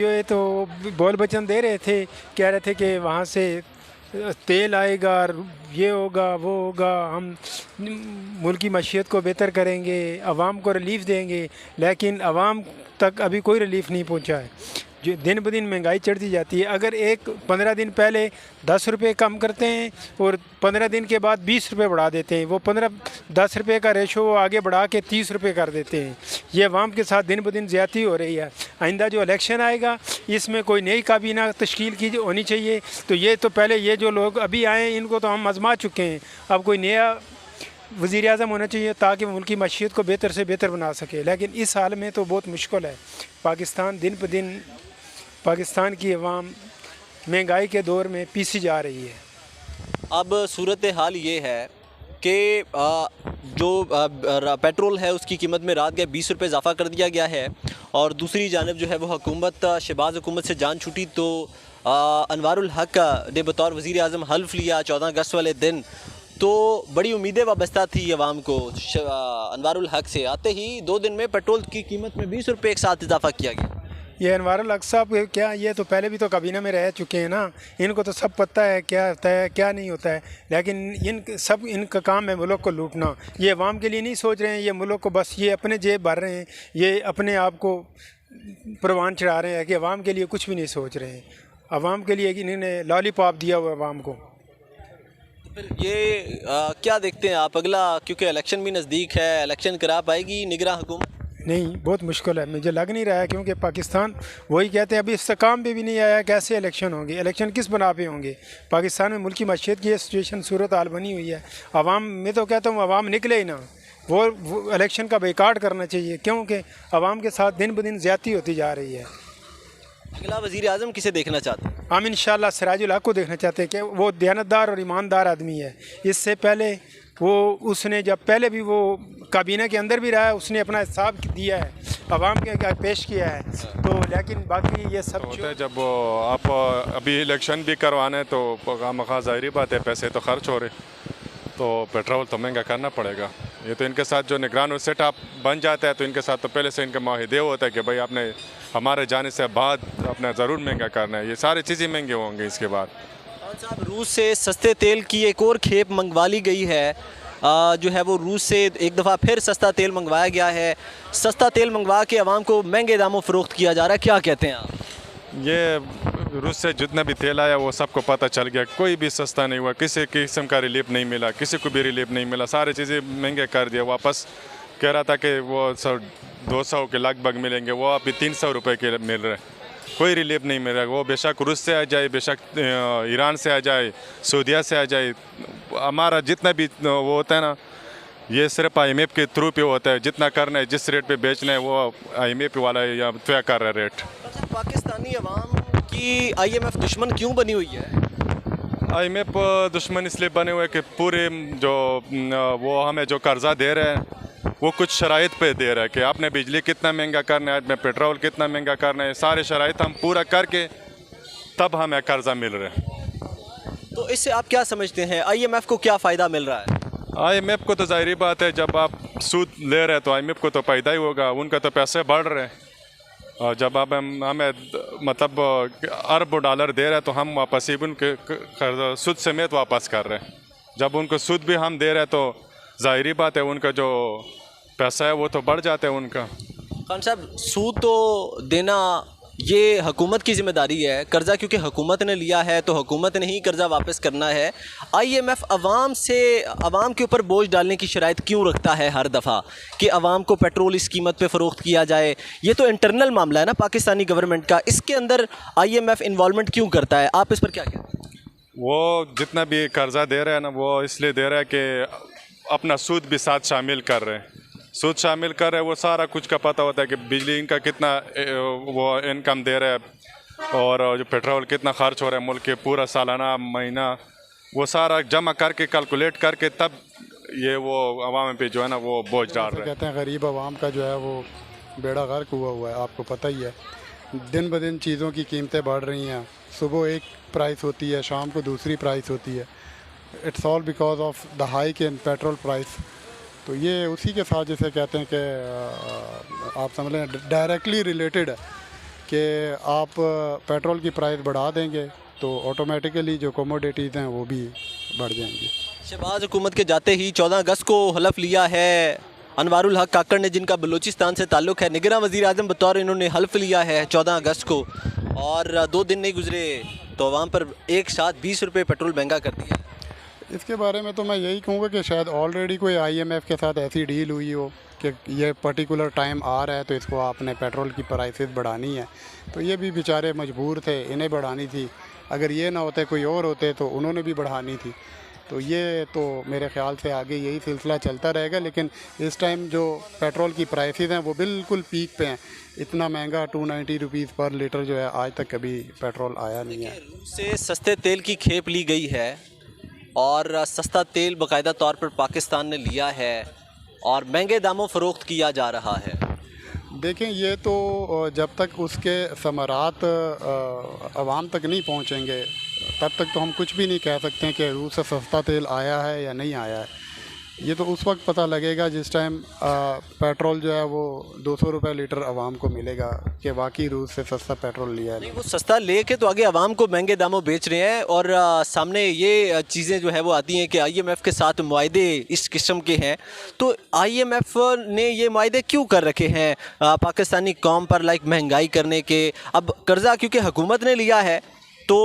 ये तो बोल बचन दे रहे थे, कह रहे थे कि वहाँ से तेल आएगा, ये होगा वो होगा, हम मुल्क की मईशत को बेहतर करेंगे, आवाम को रिलीफ देंगे, लेकिन आवाम तक अभी कोई रिलीफ नहीं पहुँचा है। जो दिन ब दिन महंगाई चढ़ती जाती है। अगर 15 दिन पहले 10 रुपये कम करते हैं और 15 दिन के बाद 20 रुपये बढ़ा देते हैं, वो 10 रुपये का रेशो वो आगे बढ़ा के 30 रुपये कर देते हैं। ये अवाम के साथ दिन ब दिन ज़्यादती हो रही है। आइंदा जो इलेक्शन आएगा इसमें कोई नई काबीना तश्कील की होनी चाहिए। तो ये तो पहले ये जो लोग अभी आए इनको तो हम आजमा चुके हैं, अब कोई नया वज़ीर आज़म होना चाहिए ताकि मुल्क की मईशत को बेहतर से बेहतर बना सके। लेकिन इस हाल में तो बहुत मुश्किल है। पाकिस्तान दिन ब दिन, पाकिस्तान की अवाम महंगाई के दौर में पीसी जा रही है। अब सूरत हाल ये है कि जो पेट्रोल है उसकी कीमत में रात गए 20 रुपये इजाफ़ा कर दिया गया है, और दूसरी जानब जो है वो हुकूमत, शहबाज हुकूमत से जान छूटी तो अनवारुल हक ने बतौर वज़ीर आज़म हल्फ लिया 14 अगस्त वाले दिन। तो बड़ी उम्मीदें वाबस्ता थी अवाम को अनवारुल हक से। आते ही 2 दिन में पेट्रोल की कीमत में 20 रुपये एक साथ इजाफ़ा किया गया। ये अनवारुल हक साहब क्या, ये तो पहले भी तो काबीना में रह चुके हैं ना, इनको तो सब पता है क्या होता है क्या नहीं होता है। लेकिन इनका काम है मुल्क को लूटना। ये अवाम के लिए नहीं सोच रहे हैं, ये मुल्क को बस ये अपने जेब भर रहे हैं, ये अपने आप को परवान चढ़ा रहे हैं कि अवाम के लिए कुछ भी नहीं सोच रहे हैं। अवाम के लिए इन्होंने लॉलीपॉप दिया हुआ अवाम को। फिर ये क्या देखते हैं आप अगला, क्योंकि इलेक्शन भी नज़दीक है, इलेक्शन करा पाएगी निगरान हुकूमत? नहीं, बहुत मुश्किल है, मुझे लग नहीं रहा है, क्योंकि पाकिस्तान वही कहते हैं अभी इस्तेकाम पे भी नहीं आया, कैसे इलेक्शन होंगे, इलेक्शन किस बना पे होंगे। पाकिस्तान में मुल्क की मईशत की सिचुएशन सूरत हाल बनी हुई है। अवाम, मैं तो कहता हूँ अवाम निकले ही ना, वो इलेक्शन का बेकाट करना चाहिए, क्योंकि अवाम के साथ दिन ब दिन ज़्यादती होती जा रही है। अगला वज़ीर आज़म किसे देखना चाहते हैं? हम इंशाअल्लाह सिराजुल हक को देखना चाहते हैं कि वो दयानतदार और ईमानदार आदमी है। इससे पहले उसने जब पहले भी वो काबीना के अंदर भी रहा है, उसने अपना हिसाब दिया है, अवाम के पेश किया है। तो लेकिन बाकी ये सब होता है जब आप अभी इलेक्शन भी करवाने तो खामखा ज़ाहिरी बात है, पैसे तो खर्च हो रहे, तो पेट्रोल तो महंगा करना पड़ेगा। ये तो इनके साथ जो निगरान सेटअप बन जाता है तो इनके साथ तो पहले से इनका माहिदे होता है कि भाई आपने हमारे जाने से बाद अपना ज़रूर महंगा करना है। ये सारी चीज़ें महंगे होंगे इसके बाद। साहब, रूस से सस्ते तेल की एक और खेप मंगवा ली गई है। जो है वो रूस से एक दफ़ा फिर सस्ता तेल मंगवाया गया है। सस्ता तेल मंगवा के अवाम को महंगे दामों फ़रोख्त किया जा रहा है, क्या कहते हैं आप? ये रूस से जितना भी तेल आया वो सबको पता चल गया, कोई भी सस्ता नहीं हुआ, किसी किस्म का रिलीफ नहीं मिला, किसी को भी रिलीफ नहीं मिला, सारी चीज़ें महंगे कर दिया। वापस कह रहा था कि वो 200 के लगभग मिलेंगे, वो अभी 300 रुपये के मिल रहे, कोई रिलीफ नहीं मिल रहा। वो बेशक रूस से आ जाए, बेशक ईरान से आ जाए, सऊदीया से आ जाए, हमारा जितना भी वो होता है ना, ये सिर्फ IMF के थ्रू पे होता है। जितना करना है, जिस रेट पे बेचना है, वो IMF वाला या तय कर रहा है रेट। अच्छा, पाकिस्तानी अवाम की IMF दुश्मन क्यों बनी हुई है? IMF दुश्मन इसलिए बने हुए कि पूरे जो वो हमें जो कर्जा दे रहे हैं वो कुछ शराइत पे दे रहा है कि आपने बिजली कितना महंगा करना है, आपने पेट्रोल कितना महंगा करना है, सारे शराइत हम पूरा करके तब हमें कर्जा मिल रहा है। तो इससे आप क्या समझते हैं, IMF को क्या फ़ायदा मिल रहा है? IMF को तो जाहिर बात है, जब आप सूद ले रहे हैं तो IMF को तो फ़ायदा ही होगा, उनका तो पैसे बढ़ रहे हैं। और जब आप हमें मतलब अरबों डॉलर दे रहे हैं तो हम वापस ही उनके सूद समेत वापस कर रहे हैं। जब उनको सूद भी हम दे रहे हैं तो जाहिर बात है उनका जो पैसा है वो तो बढ़ जाता है उनका। खान साहब, सूद तो देना ये हुकूमत की ज़िम्मेदारी है, कर्ज़ा क्योंकि हुकूमत ने लिया है तो हुकूमत ने ही कर्ज़ा वापस करना है। IMF अवाम के ऊपर बोझ डालने की शराइत क्यों रखता है हर दफ़ा कि अवाम को पेट्रोल इस कीमत पे फ़रोख्त किया जाए? ये तो इंटरनल मामला है ना पाकिस्तानी गवर्नमेंट का, इसके अंदर IMF इन्वॉल्वमेंट क्यों करता है? आप इस पर क्या कहते हैं? वो जितना भी कर्जा दे रहे हैं ना, वो इसलिए दे रहा है कि अपना सूद भी साथ शामिल कर रहे हैं। सूद शामिल कर रहे हैं, वो सारा कुछ का पता होता है कि बिजली इनका कितना वो इनकम दे रहा है और जो पेट्रोल कितना खर्च हो रहा है मुल्क के पूरा सालाना महीना, वो सारा जमा करके कैलकुलेट करके तब ये वो अवाम पे जो है ना वो बोझ डाल रहे हैं। कहते हैं गरीब अवाम का जो है वो बेड़ा गर्क हुआ है। आपको पता ही है, दिन ब दिन चीज़ों की कीमतें बढ़ रही हैं। सुबह एक प्राइस होती है, शाम को दूसरी प्राइस होती है। It's all because of the hike in petrol price. तो ये उसी के साथ जैसे कहते हैं कि आप समझ लें डायरेक्टली रिलेटेड है कि आप पेट्रोल की प्राइस बढ़ा देंगे तो ऑटोमेटिकली जो कमोडिटीज़ हैं वो भी बढ़ जाएंगी। शहबाज हुकूमत के जाते ही 14 अगस्त को हलफ लिया है अनवारुल हक काकड़ ने, जिनका बलूचिस्तान से ताल्लुक़ है। निगरां वज़ीर आज़म बतौर इन्होंने हल्फ लिया है 14 अगस्त को, और 2 दिन नहीं गुजरे तो अवाम पर एक साथ 20 रुपये पेट्रोल महंगा कर दिया। इसके बारे में तो मैं यही कहूँगा कि शायद ऑलरेडी कोई IMF के साथ ऐसी डील हुई हो कि ये पर्टिकुलर टाइम आ रहा है तो इसको आपने पेट्रोल की प्राइसेस बढ़ानी है, तो ये भी बेचारे मजबूर थे, इन्हें बढ़ानी थी। अगर ये ना होते कोई और होते तो उन्होंने भी बढ़ानी थी। तो ये तो मेरे ख्याल से आगे यही सिलसिला चलता रहेगा। लेकिन इस टाइम जो पेट्रोल की प्राइसेस हैं वो बिल्कुल पीक पे हैं। इतना महंगा 290 रुपीज़ पर लीटर जो है आज तक कभी पेट्रोल आया नहीं है। रूस से सस्ते तेल की खेप ली गई है और सस्ता तेल बाकायदा तौर पर पाकिस्तान ने लिया है और महंगे दामों फ़रोख्त किया जा रहा है। देखें, ये तो जब तक उसके समरात आवाम तक नहीं पहुंचेंगे तब तक तो हम कुछ भी नहीं कह सकते हैं कि रूस से सस्ता तेल आया है या नहीं आया है। ये तो उस वक्त पता लगेगा जिस टाइम पेट्रोल जो है वो 200 रुपये लीटर आवाम को मिलेगा कि वाकई रूस से सस्ता पेट्रोल लिया है। नहीं, वो सस्ता लेके तो आगे आवाम को महंगे दामों बेच रहे हैं और सामने ये चीज़ें जो है वो आती हैं कि IMF के साथ मुआहदे इस किस्म के हैं। तो IMF ने ये मुआहदे क्यों कर रखे हैं पाकिस्तानी कौम पर, लाइक महंगाई करने के? अब कर्ज़ा क्योंकि हुकूमत ने लिया है तो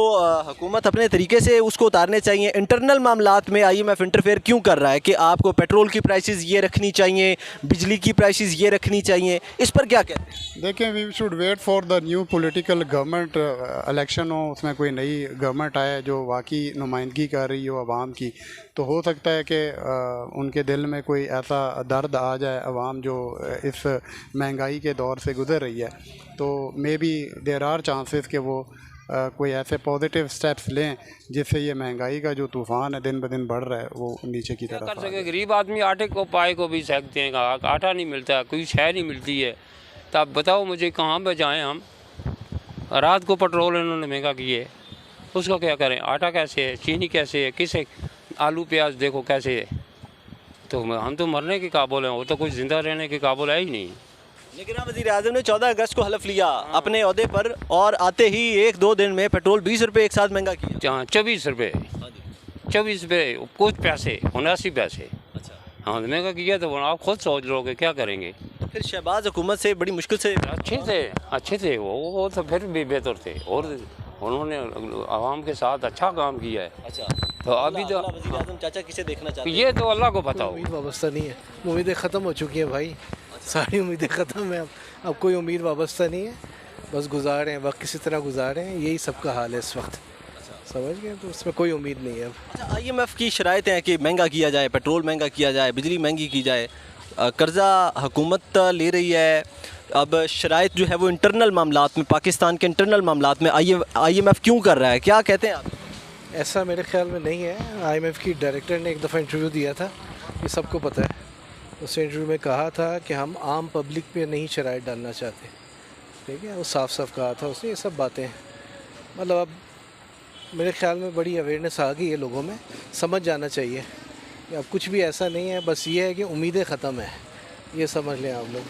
हुकूमत अपने तरीके से उसको उतारने चाहिए। इंटरनल मामलात में IMF इंटरफेयर क्यों कर रहा है कि आपको पेट्रोल की प्राइसेस ये रखनी चाहिए, बिजली की प्राइसेस ये रखनी चाहिए? इस पर क्या कहते हैं? देखें, we should wait for the new political government. Election हो, उसमें कोई नई गवर्नमेंट आए जो वाकई नुमाइंदगी कर रही हो आवाम की, तो हो सकता है कि उनके दिल में कोई ऐसा दर्द आ जाए आवाम जो इस महंगाई के दौर से गुजर रही है। तो maybe there are chances कि वो कोई ऐसे पॉजिटिव स्टेप्स लें जिससे ये महंगाई का जो तूफ़ान है दिन ब दिन बढ़ रहा है वो नीचे की तरफ कर सके। गरीब आदमी आटे को पाए को भी सेकते हैं, आटा नहीं मिलता, कोई शय नहीं मिलती है। तो आप बताओ मुझे कहाँ पे जाएं हम? रात को पेट्रोल इन्होंने महंगा किए, उसका क्या करें? आटा कैसे है, चीनी कैसे है, किसे आलू प्याज देखो कैसे है। तो हम तो मरने के काबुल हैं, वो तो कुछ ज़िंदा रहने के काबुल है ही नहीं। निगरां वज़ीर आज़म ने 14 अगस्त को हलफ लिया अपने ओहदे पर और आते ही 1-2 दिन में पेट्रोल 20 रुपये एक साथ महंगा किया। जहाँ 24 रुपये, 24 रुपये कुछ पैसे, 79 पैसे। अच्छा, हाँ महंगा किया तो आप खुद सोच लो कि क्या करेंगे। तो फिर शहबाज हुकूमत से बड़ी मुश्किल से अच्छे थे वो तो फिर भी बेहतर थे और उन्होंने आवाम के साथ अच्छा काम किया है। अच्छा, तो अभी तो वज़ीर आज़म चाचा किसे देखना चाहते हैं? ये तो अल्लाह को पता हो। उम्मीद वाबस्ता नहीं है, उम्मीदें ख़त्म हो चुकी हैं भाई, सारी उम्मीदें ख़त्म हैं। अब कोई उम्मीद वाबस्ता नहीं है, बस गुजार हैं वक्त, किसी तरह गुजार हैं, यही सबका हाल है इस वक्त। समझ गए? तो उसमें कोई उम्मीद नहीं है अब। अच्छा, IMF की शराइत हैं कि महंगा किया जाए, पेट्रोल महंगा किया जाए, बिजली महंगी की जाए, कर्ज़ा हुकूमत ले रही है। अब शराइत जो है वो इंटरनल मामलात में, पाकिस्तान के इंटरनल मामलात में IMF क्यों कर रहा है? क्या कहते हैं आप? ऐसा मेरे ख्याल में नहीं है। IMF की डायरेक्टर ने एक दफ़ा इंटरव्यू दिया था, ये सबको पता है। उस इंटरव्यू में कहा था कि हम आम पब्लिक पे नहीं शराइत डालना चाहते, ठीक है, वो साफ साफ कहा था उसने। ये सब बातें मतलब अब मेरे ख्याल में बड़ी अवेयरनेस आ गई है लोगों में, समझ जाना चाहिए कि अब कुछ भी ऐसा नहीं है, बस ये है कि उम्मीदें ख़त्म है, ये समझ लें आप लोग।